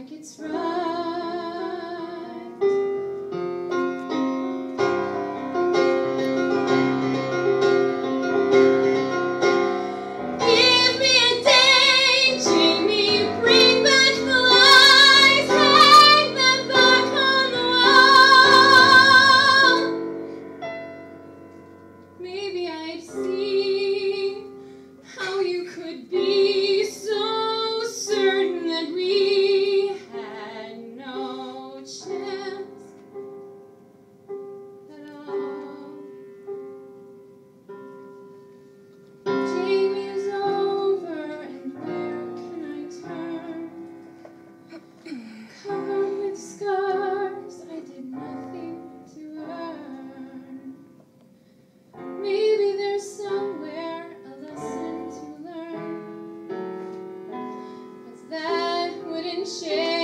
like it's right. Give me a day, Jamie, bring back the lights, hang them back on the wall. Maybe I'd see how you could be so certain that we had no chance at all. Jamie's over, and where can I turn? Covered with scars I did nothing to earn. Maybe there's somewhere a lesson to learn, but that wouldn't change